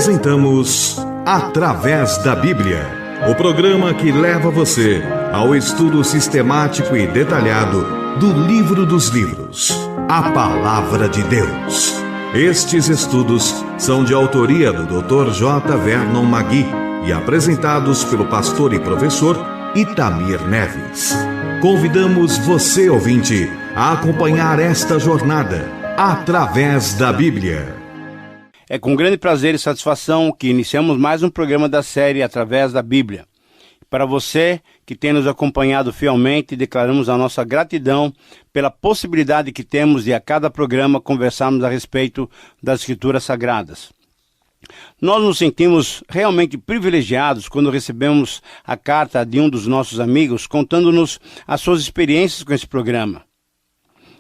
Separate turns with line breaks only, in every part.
Apresentamos Através da Bíblia, o programa que leva você ao estudo sistemático e detalhado do livro dos livros, a Palavra de Deus. Estes estudos são de autoria do Dr. J. Vernon Magui e apresentados pelo pastor e professor Itamir Neves. Convidamos você, ouvinte, a acompanhar esta jornada através da Bíblia.
É com grande prazer e satisfação que iniciamos mais um programa da série Através da Bíblia. Para você que tem nos acompanhado fielmente, declaramos a nossa gratidão pela possibilidade que temos de a cada programa conversarmos a respeito das Escrituras Sagradas. Nós nos sentimos realmente privilegiados quando recebemos a carta de um dos nossos amigos contando-nos as suas experiências com esse programa.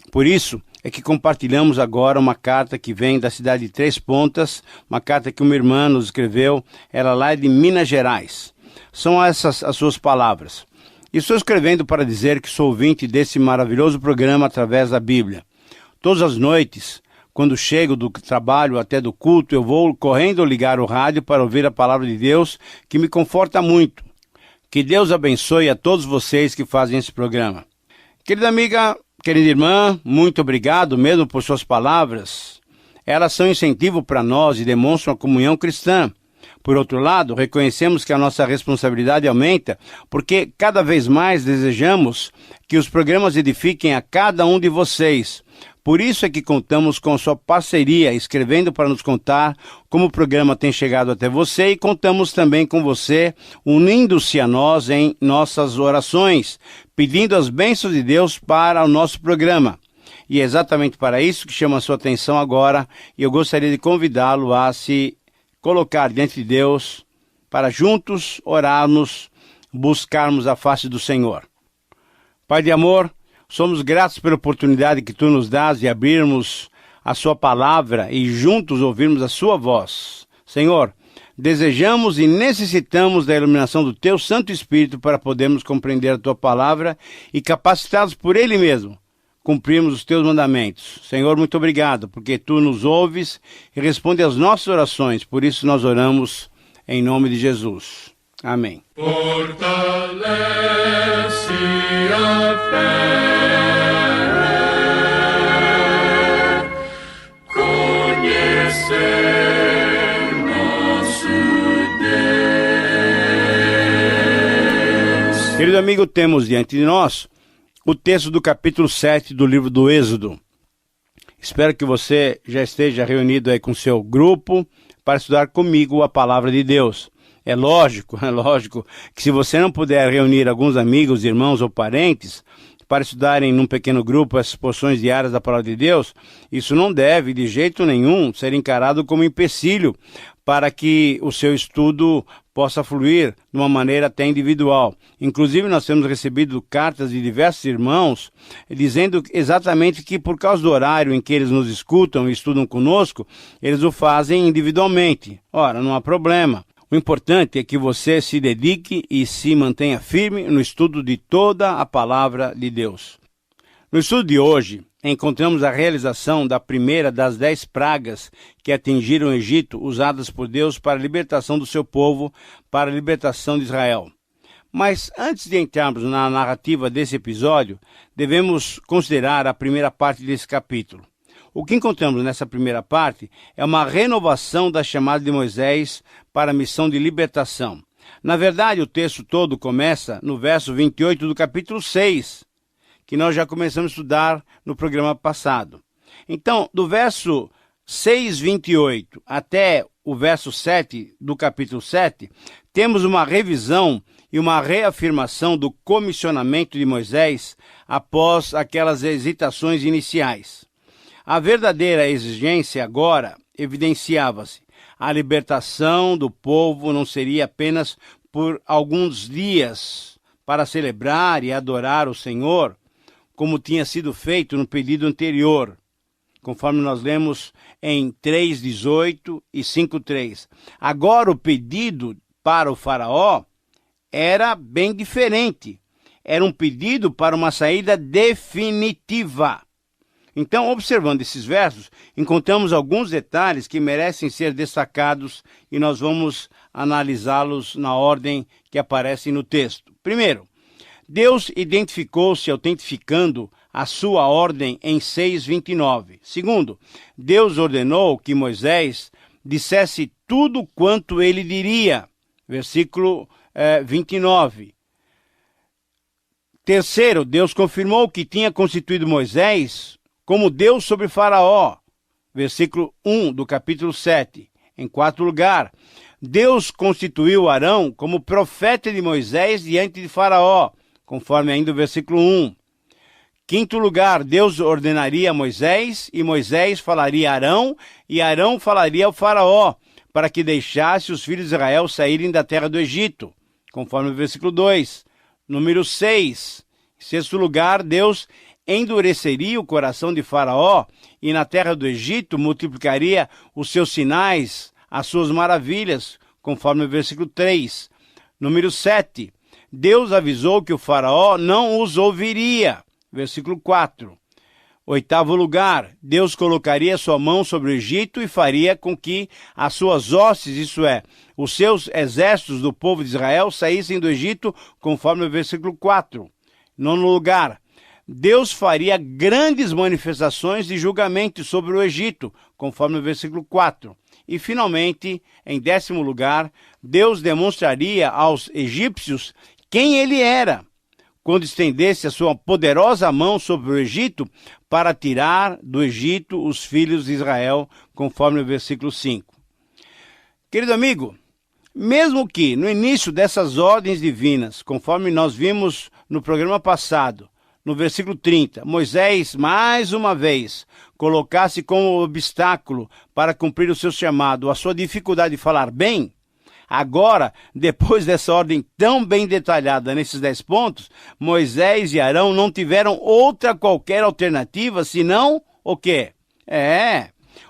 Por isso é que compartilhamos agora uma carta que vem da cidade de Três Pontas, uma carta que uma irmã nos escreveu, ela lá é de Minas Gerais. São essas as suas palavras. Estou escrevendo para dizer que sou ouvinte desse maravilhoso programa através da Bíblia. Todas as noites, quando chego do trabalho até do culto, eu vou correndo ligar o rádio para ouvir a palavra de Deus, que me conforta muito. Que Deus abençoe a todos vocês que fazem esse programa. Querida amiga, querida irmã, muito obrigado mesmo por suas palavras. Elas são incentivo para nós e demonstram a comunhão cristã. Por outro lado, reconhecemos que a nossa responsabilidade aumenta porque cada vez mais desejamos que os programas edifiquem a cada um de vocês. Por isso é que contamos com sua parceria, escrevendo para nos contar como o programa tem chegado até você e contamos também com você, unindo-se a nós em nossas orações, pedindo as bênçãos de Deus para o nosso programa. E é exatamente para isso que chama a sua atenção agora, e eu gostaria de convidá-lo a se colocar diante de Deus para juntos orarmos, buscarmos a face do Senhor. Pai de amor, somos gratos pela oportunidade que Tu nos dás de abrirmos a Sua palavra e juntos ouvirmos a Sua voz. Senhor, desejamos e necessitamos da iluminação do Teu Santo Espírito para podermos compreender a Tua palavra e, capacitados por Ele mesmo, cumprirmos os Teus mandamentos. Senhor, muito obrigado, porque Tu nos ouves e responde às nossas orações. Por isso nós oramos em nome de Jesus. Amém.
Fortalece a fé, conhecer nosso Deus.
Querido amigo, temos diante de nós o texto do capítulo 7 do livro do Êxodo. Espero que você já esteja reunido aí com seu grupo para estudar comigo a palavra de Deus. É lógico que se você não puder reunir alguns amigos, irmãos ou parentes para estudarem num pequeno grupo as porções diárias da palavra de Deus, isso não deve de jeito nenhum ser encarado como empecilho para que o seu estudo possa fluir de uma maneira até individual. Inclusive, nós temos recebido cartas de diversos irmãos dizendo exatamente que por causa do horário em que eles nos escutam e estudam conosco, eles o fazem individualmente. Ora, não há problema. O importante é que você se dedique e se mantenha firme no estudo de toda a palavra de Deus. No estudo de hoje, encontramos a realização da primeira das 10 pragas que atingiram o Egito, usadas por Deus para a libertação do seu povo, para a libertação de Israel. Mas antes de entrarmos na narrativa desse episódio, devemos considerar a primeira parte desse capítulo. O que encontramos nessa primeira parte é uma renovação da chamada de Moisés para a missão de libertação. Na verdade, o texto todo começa no verso 28 do capítulo 6, que nós já começamos a estudar no programa passado. Então, do verso 6:28 até o verso 7 do capítulo 7, temos uma revisão e uma reafirmação do comissionamento de Moisés após aquelas hesitações iniciais. A verdadeira exigência agora evidenciava-se. A libertação do povo não seria apenas por alguns dias para celebrar e adorar o Senhor, como tinha sido feito no pedido anterior, conforme nós lemos em 3:18 e 5:3. Agora o pedido para o faraó era bem diferente. Era um pedido para uma saída definitiva. Então, observando esses versos, encontramos alguns detalhes que merecem ser destacados e nós vamos analisá-los na ordem que aparece no texto. Primeiro, Deus identificou-se autentificando a sua ordem em 6:29. Segundo, Deus ordenou que Moisés dissesse tudo quanto ele diria. Versículo 29. Terceiro, Deus confirmou que tinha constituído Moisés como Deus sobre Faraó. Versículo 1 do capítulo 7. Em quarto lugar, Deus constituiu Arão como profeta de Moisés diante de Faraó, conforme ainda o versículo 1. Quinto lugar, Deus ordenaria a Moisés, e Moisés falaria a Arão, e Arão falaria ao Faraó, para que deixasse os filhos de Israel saírem da terra do Egito, conforme o versículo 2. Número 6. Em sexto lugar, Deus endureceria o coração de Faraó, e na terra do Egito multiplicaria os seus sinais, as suas maravilhas, conforme o versículo 3. Número 7. Deus avisou que o Faraó não os ouviria. Versículo 4. Oitavo lugar, Deus colocaria sua mão sobre o Egito e faria com que as suas hostes, isto é, os seus exércitos do povo de Israel, saíssem do Egito, conforme o versículo 4. Nono lugar, Deus faria grandes manifestações de julgamento sobre o Egito, conforme o versículo 4. E, finalmente, em décimo lugar, Deus demonstraria aos egípcios quem ele era, quando estendesse a sua poderosa mão sobre o Egito para tirar do Egito os filhos de Israel, conforme o versículo 5. Querido amigo, mesmo que no início dessas ordens divinas, conforme nós vimos no programa passado, no versículo 30, Moisés, mais uma vez, colocasse como obstáculo para cumprir o seu chamado a sua dificuldade de falar bem, agora, depois dessa ordem tão bem detalhada nesses 10 pontos, Moisés e Arão não tiveram outra qualquer alternativa senão o quê?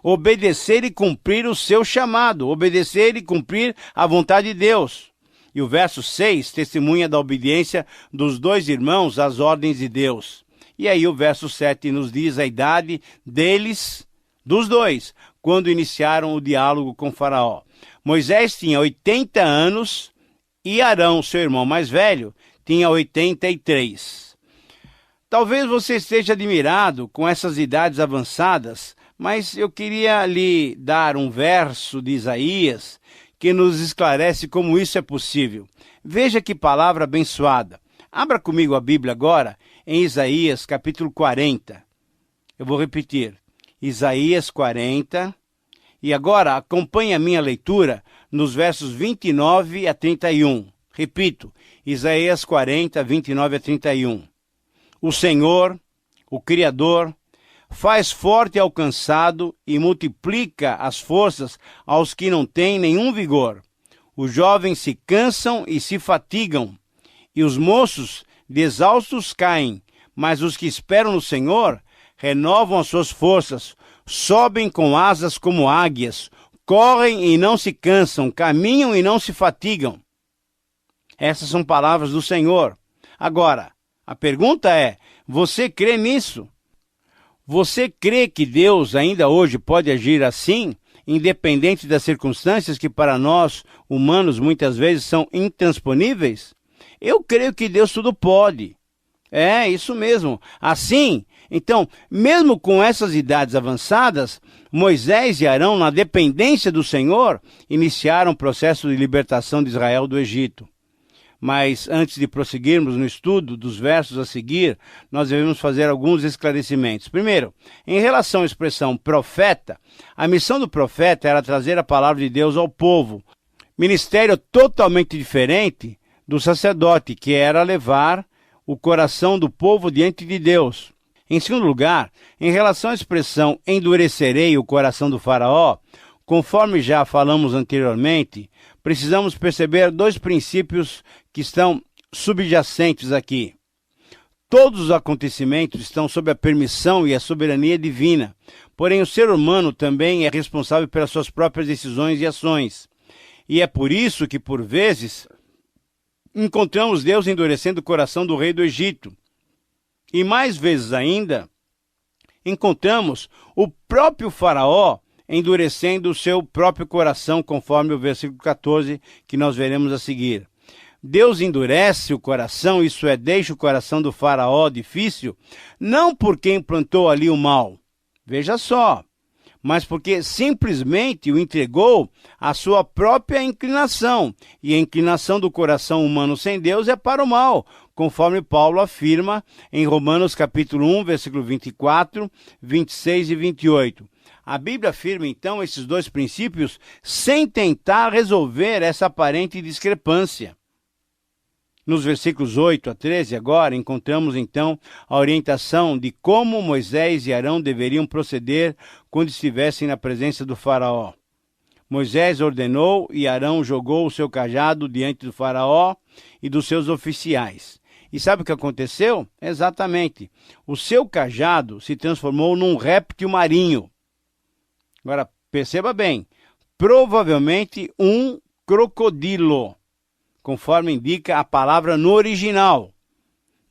Obedecer e cumprir o seu chamado, obedecer e cumprir a vontade de Deus. E o verso 6 testemunha da obediência dos dois irmãos às ordens de Deus. E aí o verso 7 nos diz a idade deles, dos dois, quando iniciaram o diálogo com Faraó. Moisés tinha 80 anos e Arão, seu irmão mais velho, tinha 83. Talvez você esteja admirado com essas idades avançadas, mas eu queria lhe dar um verso de Isaías que nos esclarece como isso é possível. Veja que palavra abençoada. Abra comigo a Bíblia agora em Isaías capítulo 40. Eu vou repetir. Isaías 40. E agora acompanhe a minha leitura nos versos 29 a 31. Repito, Isaías 40, 29 a 31. O Senhor, o Criador, faz forte ao cansado e multiplica as forças aos que não têm nenhum vigor. Os jovens se cansam e se fatigam, e os moços de exaustos caem, mas os que esperam no Senhor renovam as suas forças, sobem com asas como águias, correm e não se cansam, caminham e não se fatigam. Essas são palavras do Senhor. Agora, a pergunta é, você crê nisso? Você crê que Deus ainda hoje pode agir assim, independente das circunstâncias que para nós, humanos, muitas vezes são intransponíveis? Eu creio que Deus tudo pode. É, isso mesmo. Assim, então, mesmo com essas idades avançadas, Moisés e Arão, na dependência do Senhor, iniciaram o processo de libertação de Israel do Egito. Mas antes de prosseguirmos no estudo dos versos a seguir, nós devemos fazer alguns esclarecimentos. Primeiro, em relação à expressão profeta, a missão do profeta era trazer a palavra de Deus ao povo. Ministério totalmente diferente do sacerdote, que era levar o coração do povo diante de Deus. Em segundo lugar, em relação à expressão endurecerei o coração do faraó, conforme já falamos anteriormente, precisamos perceber dois princípios que estão subjacentes aqui. Todos os acontecimentos estão sob a permissão e a soberania divina, porém o ser humano também é responsável pelas suas próprias decisões e ações. E é por isso que, por vezes, encontramos Deus endurecendo o coração do rei do Egito. E mais vezes ainda, encontramos o próprio Faraó endurecendo o seu próprio coração, conforme o versículo 14 que nós veremos a seguir. Deus endurece o coração, isso é, deixa o coração do Faraó difícil, não porque implantou ali o mal, veja só, mas porque simplesmente o entregou à sua própria inclinação, e a inclinação do coração humano sem Deus é para o mal, conforme Paulo afirma em Romanos capítulo 1, versículo 24, 26 e 28. A Bíblia afirma, então, esses dois princípios sem tentar resolver essa aparente discrepância. Nos versículos 8 a 13, agora, encontramos, então, a orientação de como Moisés e Arão deveriam proceder quando estivessem na presença do Faraó. Moisés ordenou e Arão jogou o seu cajado diante do Faraó e dos seus oficiais. E sabe o que aconteceu? Exatamente. O seu cajado se transformou num réptil marinho. Agora, perceba bem, provavelmente um crocodilo, conforme indica a palavra no original.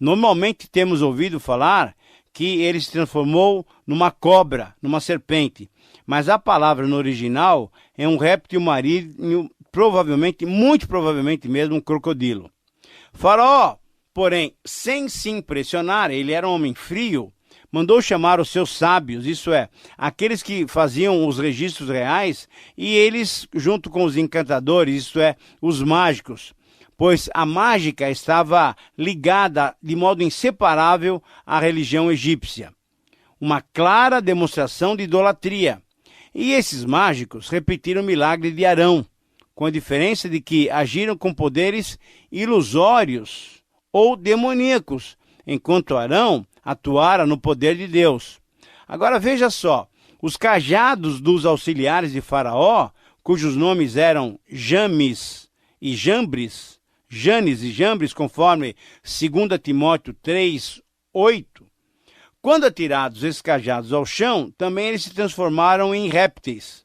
Normalmente temos ouvido falar que ele se transformou numa cobra, numa serpente, mas a palavra no original é um réptil marinho, provavelmente, muito provavelmente mesmo um crocodilo. Faraó, porém, sem se impressionar, ele era um homem frio, mandou chamar os seus sábios, isso é, aqueles que faziam os registros reais, e eles, junto com os encantadores, isto é, os mágicos, pois a mágica estava ligada de modo inseparável à religião egípcia. Uma clara demonstração de idolatria. E esses mágicos repetiram o milagre de Arão, com a diferença de que agiram com poderes ilusórios ou demoníacos, enquanto Arão atuara no poder de Deus. Agora veja só, os cajados dos auxiliares de Faraó, cujos nomes eram Janes e Jambres, conforme 2 Timóteo 3, 8, quando atirados esses cajados ao chão, também eles se transformaram em répteis.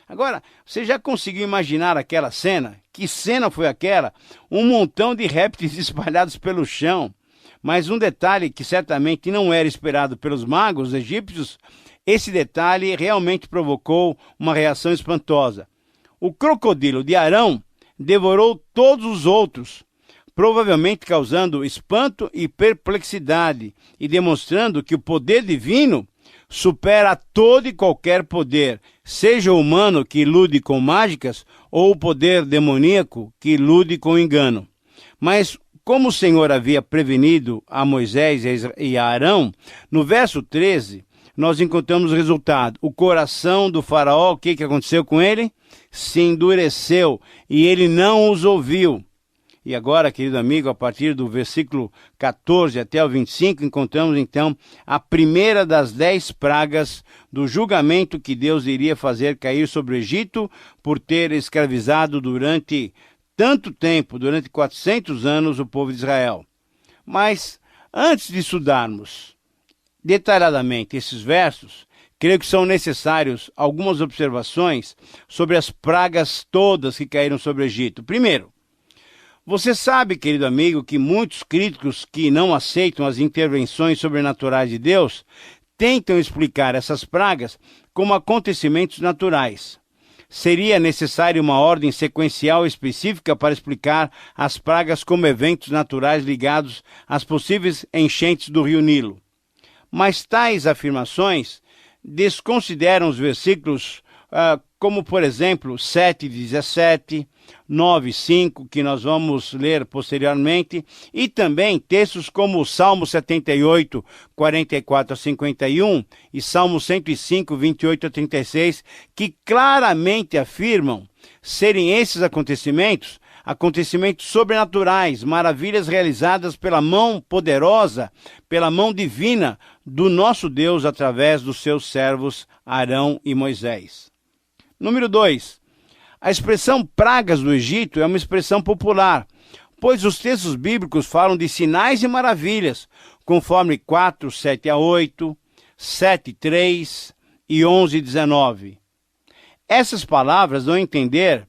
Agora, você já conseguiu imaginar aquela cena? Que cena foi aquela? Um montão de répteis espalhados pelo chão. Mas um detalhe que certamente não era esperado pelos magos egípcios, esse detalhe realmente provocou uma reação espantosa. O crocodilo de Arão devorou todos os outros, provavelmente causando espanto e perplexidade, e demonstrando que o poder divino supera todo e qualquer poder, seja o humano que ilude com mágicas, ou o poder demoníaco que ilude com engano. Mas como o Senhor havia prevenido a Moisés e a Arão, no verso 13, nós encontramos o resultado. O coração do Faraó, o que aconteceu com ele? Se endureceu e ele não os ouviu. E agora, querido amigo, a partir do versículo 14 até o 25, encontramos então a primeira das 10 pragas do julgamento que Deus iria fazer cair sobre o Egito por ter escravizado durante tanto tempo, durante 400 anos, o povo de Israel. Mas, antes de estudarmos detalhadamente esses versos, creio que são necessários algumas observações sobre as pragas todas que caíram sobre o Egito. Primeiro, você sabe, querido amigo, que muitos críticos que não aceitam as intervenções sobrenaturais de Deus tentam explicar essas pragas como acontecimentos naturais. Seria necessária uma ordem sequencial específica para explicar as pragas como eventos naturais ligados às possíveis enchentes do rio Nilo. Mas tais afirmações desconsideram os versículos como, por exemplo, 7:17, 9:5, que nós vamos ler posteriormente, e também textos como o Salmo 78, 44 a 51 e Salmo 105, 28 a 36, que claramente afirmam serem esses acontecimentos sobrenaturais, maravilhas realizadas pela mão poderosa, pela mão divina do nosso Deus através dos seus servos Arão e Moisés. Número 2. A expressão pragas do Egito é uma expressão popular, pois os textos bíblicos falam de sinais e maravilhas, conforme 4, 7 a 8, 7, 3 e 11, 19. Essas palavras dão a entender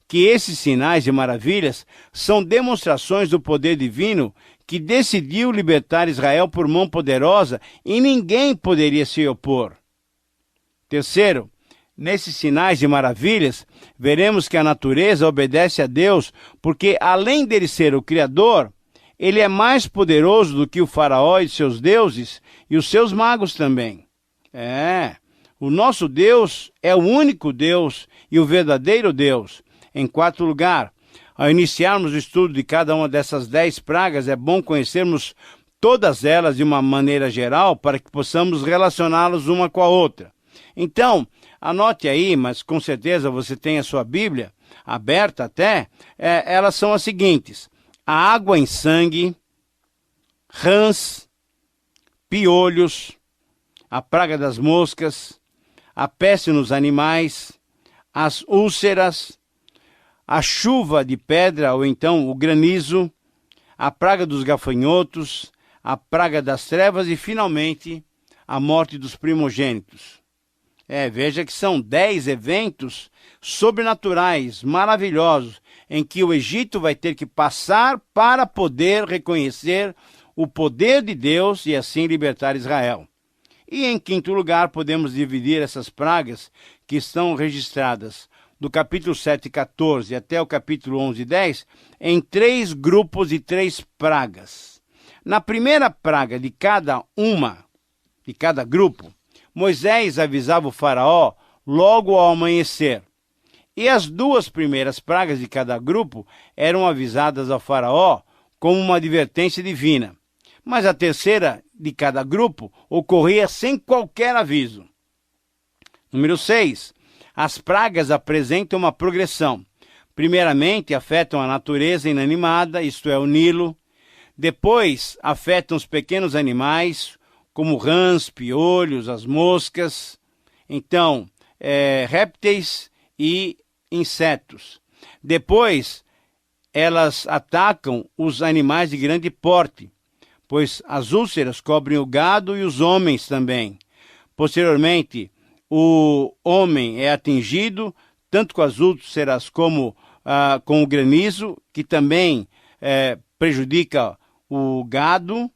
que esses sinais e maravilhas são demonstrações do poder divino que decidiu libertar Israel por mão poderosa e ninguém poderia se opor. Terceiro, nesses sinais e maravilhas, veremos que a natureza obedece a Deus, porque além dele ser o Criador, ele é mais poderoso do que o faraó e seus deuses e os seus magos também. O nosso Deus é o único Deus e o verdadeiro Deus. Em quarto lugar, ao iniciarmos o estudo de cada uma dessas 10 pragas, é bom conhecermos todas elas de uma maneira geral para que possamos relacioná-las uma com a outra. Então, anote aí, mas com certeza você tem a sua Bíblia aberta até. Elas são as seguintes: a água em sangue, rãs, piolhos, a praga das moscas, a peste nos animais, as úlceras, a chuva de pedra ou então o granizo, a praga dos gafanhotos, a praga das trevas e, finalmente, a morte dos primogênitos. Veja que são 10 eventos sobrenaturais, maravilhosos, em que o Egito vai ter que passar para poder reconhecer o poder de Deus e assim libertar Israel. E em quinto lugar, podemos dividir essas pragas que estão registradas do capítulo 7 e 14 até o capítulo 11 e 10, em 3 grupos e 3 pragas. Na primeira praga de cada grupo, Moisés avisava o faraó logo ao amanhecer. E as 2 primeiras pragas de cada grupo eram avisadas ao faraó como uma advertência divina. Mas a terceira de cada grupo ocorria sem qualquer aviso. Número 6. As pragas apresentam uma progressão. Primeiramente, afetam a natureza inanimada, isto é, o Nilo. Depois, afetam os pequenos animais, como rãs, piolhos, as moscas. Então, répteis e insetos. Depois, elas atacam os animais de grande porte, pois as úlceras cobrem o gado e os homens também. Posteriormente, o homem é atingido tanto com as úlceras como com o granizo, que também prejudica o gado.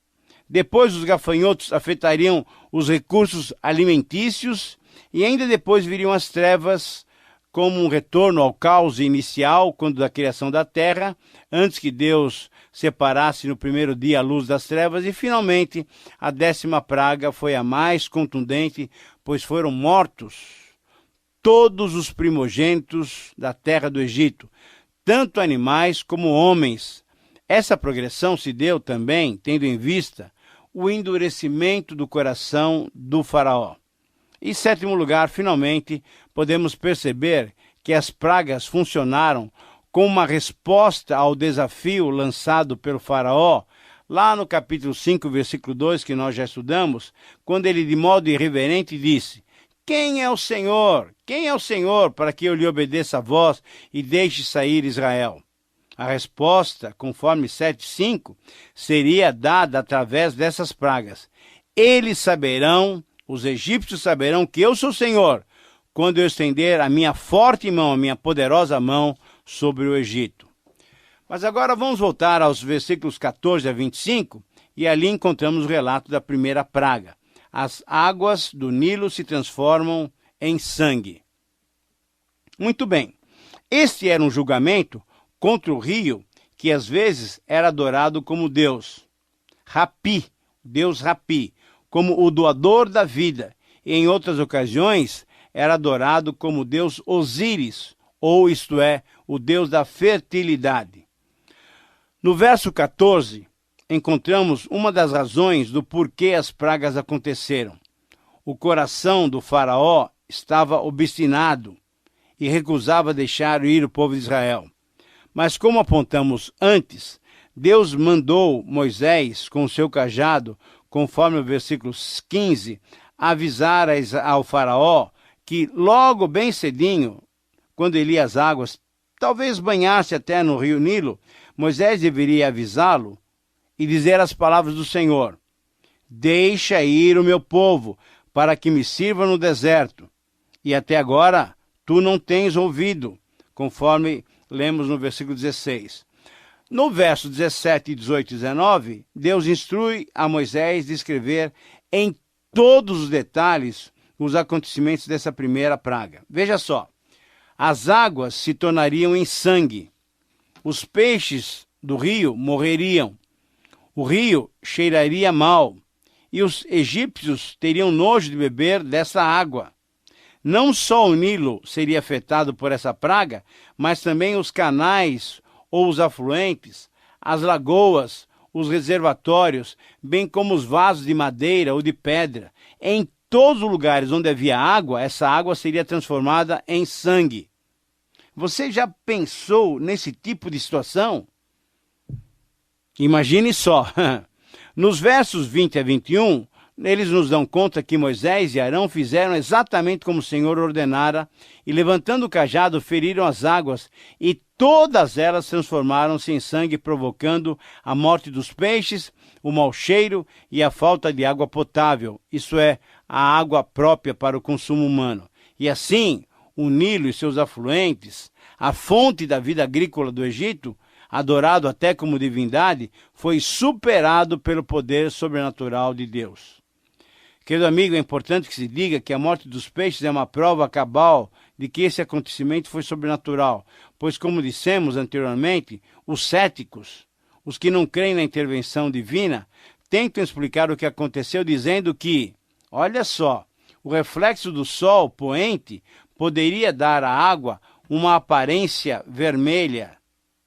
Depois, os gafanhotos afetariam os recursos alimentícios e ainda depois viriam as trevas, como um retorno ao caos inicial, quando da criação da terra, antes que Deus separasse no primeiro dia a luz das trevas. E finalmente a 10ª praga foi a mais contundente, pois foram mortos todos os primogênitos da terra do Egito, tanto animais como homens. Essa progressão se deu também tendo em vista o endurecimento do coração do faraó. Em 7º lugar, finalmente, podemos perceber que as pragas funcionaram como uma resposta ao desafio lançado pelo faraó, lá no capítulo 5, versículo 2, que nós já estudamos, quando ele, de modo irreverente, disse: Quem é o Senhor? Quem é o Senhor para que eu lhe obedeça a voz e deixe sair Israel? A resposta, conforme 7:5, seria dada através dessas pragas. Eles saberão, os egípcios saberão que eu sou o Senhor, quando eu estender a minha forte mão, a minha poderosa mão sobre o Egito. Mas agora vamos voltar aos versículos 14 a 25, e ali encontramos o relato da primeira praga. As águas do Nilo se transformam em sangue. Muito bem. Este era um julgamento contra o rio, que às vezes era adorado como Deus. Rapi, Deus Rapi, como o doador da vida, e em outras ocasiões era adorado como Deus Osíris, ou isto é, o Deus da fertilidade. No verso 14, encontramos uma das razões do porquê as pragas aconteceram. O coração do faraó estava obstinado e recusava deixar ir o povo de Israel. Mas como apontamos antes, Deus mandou Moisés com o seu cajado, conforme o versículo 15, avisar ao faraó que logo bem cedinho, quando ele ia às águas, talvez banhar-se até no rio Nilo, Moisés deveria avisá-lo e dizer as palavras do Senhor: Deixa ir o meu povo, para que me sirva no deserto. E até agora tu não tens ouvido, conforme lemos no versículo 16. No verso 17, 18 e 19, Deus instrui a Moisés de escrever em todos os detalhes os acontecimentos dessa primeira praga. Veja só, as águas se tornariam em sangue, os peixes do rio morreriam, o rio cheiraria mal, e os egípcios teriam nojo de beber dessa água. Não só o Nilo seria afetado por essa praga, mas também os canais ou os afluentes, as lagoas, os reservatórios, bem como os vasos de madeira ou de pedra. Em todos os lugares onde havia água, essa água seria transformada em sangue. Você já pensou nesse tipo de situação? Imagine só. Nos versos 20 a 21, eles nos dão conta que Moisés e Arão fizeram exatamente como o Senhor ordenara, e levantando o cajado, feriram as águas, e todas elas transformaram-se em sangue, provocando a morte dos peixes, o mau cheiro e a falta de água potável, isso é, a água própria para o consumo humano. E assim, o Nilo e seus afluentes, a fonte da vida agrícola do Egito, adorado até como divindade, foi superado pelo poder sobrenatural de Deus. Querido amigo, é importante que se diga que a morte dos peixes é uma prova cabal de que esse acontecimento foi sobrenatural, pois, como dissemos anteriormente, os céticos, os que não creem na intervenção divina, tentam explicar o que aconteceu dizendo que, olha só, o reflexo do sol poente poderia dar à água uma aparência vermelha,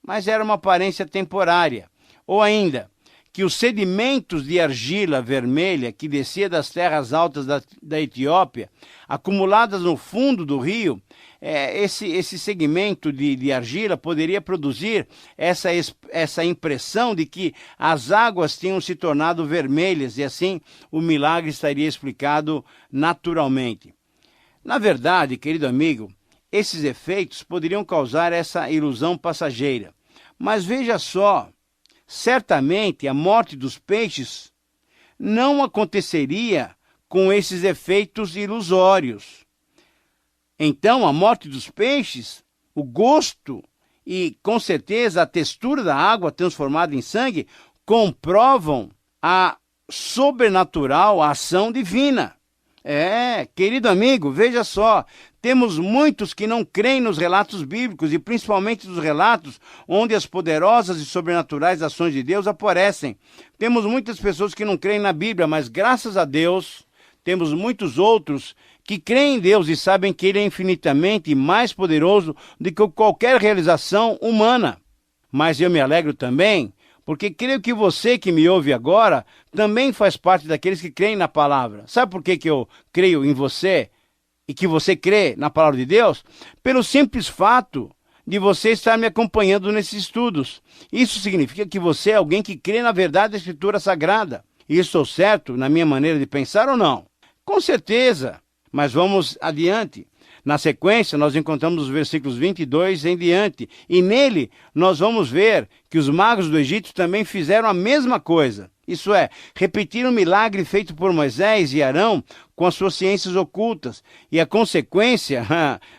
mas era uma aparência temporária. Ou ainda, que os sedimentos de argila vermelha que descia das terras altas da Etiópia, acumuladas no fundo do rio, esse segmento de argila poderia produzir essa impressão de que as águas tinham se tornado vermelhas e assim o milagre estaria explicado naturalmente. Na verdade, querido amigo, esses efeitos poderiam causar essa ilusão passageira. Mas veja só, certamente a morte dos peixes não aconteceria com esses efeitos ilusórios. Então, a morte dos peixes, o gosto e, com certeza, a textura da água transformada em sangue comprovam a sobrenatural ação divina. Querido amigo, veja só, temos muitos que não creem nos relatos bíblicos e principalmente nos relatos onde as poderosas e sobrenaturais ações de Deus aparecem. Temos muitas pessoas que não creem na Bíblia, mas graças a Deus temos muitos outros que creem em Deus e sabem que Ele é infinitamente mais poderoso do que qualquer realização humana. Mas eu me alegro também, porque creio que você que me ouve agora também faz parte daqueles que creem na palavra. Sabe por que eu creio em você e que você crê na palavra de Deus? Pelo simples fato de você estar me acompanhando nesses estudos. Isso significa que você é alguém que crê na verdade da Escritura Sagrada. E estou certo na minha maneira de pensar ou não? Com certeza. Mas vamos adiante. Na sequência, nós encontramos os versículos 22 em diante, e nele nós vamos ver que os magos do Egito também fizeram a mesma coisa. Isso é, repetiram o milagre feito por Moisés e Arão com as suas ciências ocultas, e a consequência,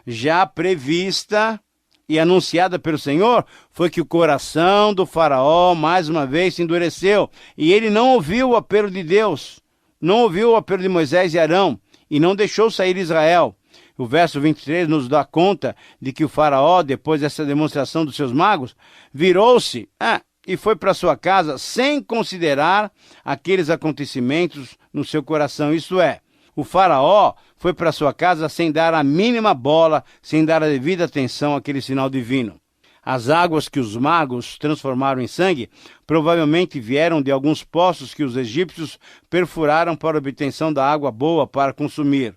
já prevista e anunciada pelo Senhor, foi que o coração do faraó mais uma vez se endureceu, e ele não ouviu o apelo de Deus, não ouviu o apelo de Moisés e Arão, e não deixou sair Israel. O verso 23 nos dá conta de que o faraó, depois dessa demonstração dos seus magos, virou-se e foi para sua casa sem considerar aqueles acontecimentos no seu coração. Isto é, o faraó foi para sua casa sem dar a mínima bola, sem dar a devida atenção àquele sinal divino. As águas que os magos transformaram em sangue provavelmente vieram de alguns poços que os egípcios perfuraram para a obtenção da água boa para consumir.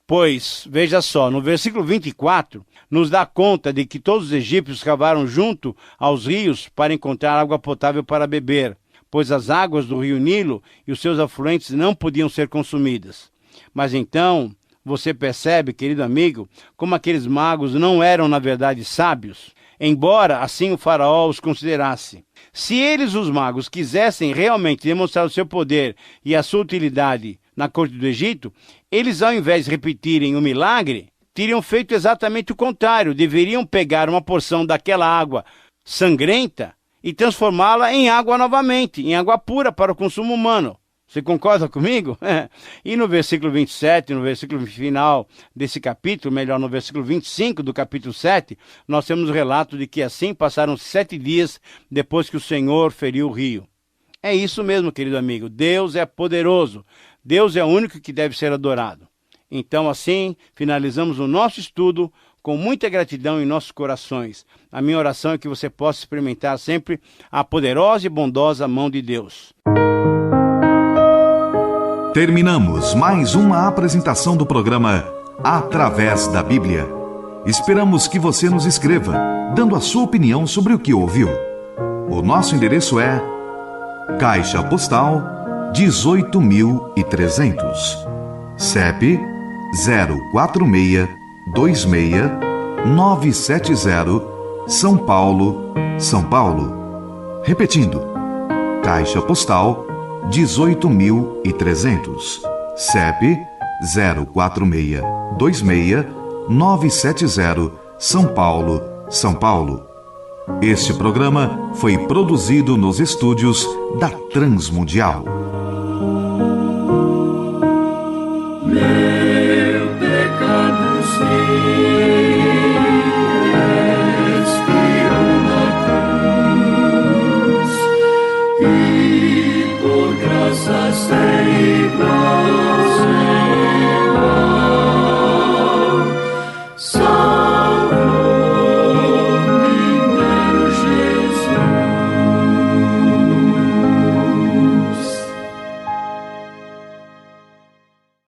Pois, veja só, no versículo 24, nos dá conta de que todos os egípcios cavaram junto aos rios para encontrar água potável para beber, pois as águas do rio Nilo e os seus afluentes não podiam ser consumidas. Mas então, você percebe, querido amigo, como aqueles magos não eram, na verdade, sábios, embora assim o faraó os considerasse. Se eles, os magos, quisessem realmente demonstrar o seu poder e a sua utilidade na corte do Egito, eles, ao invés de repetirem o milagre, teriam feito exatamente o contrário. Deveriam pegar uma porção daquela água sangrenta e transformá-la em água novamente, em água pura para o consumo humano. Você concorda comigo? E no versículo 27, no versículo final desse capítulo, melhor, no versículo 25 do capítulo 7, nós temos o relato de que assim passaram 7 dias depois que o Senhor feriu o rio. É isso mesmo, querido amigo. Deus é poderoso. Deus é o único que deve ser adorado. Então, assim, finalizamos o nosso estudo com muita gratidão em nossos corações. A minha oração é que você possa experimentar sempre a poderosa e bondosa mão de Deus.
Terminamos mais uma apresentação do programa Através da Bíblia. Esperamos que você nos escreva, dando a sua opinião sobre o que ouviu. O nosso endereço é Caixa Postal 18.300, CEP 04626-970, São Paulo, São Paulo. Repetindo, Caixa Postal 18.300, CEP 04626-970, São Paulo, São Paulo. Este programa foi produzido nos estúdios da Transmundial.
Meu pecado sei.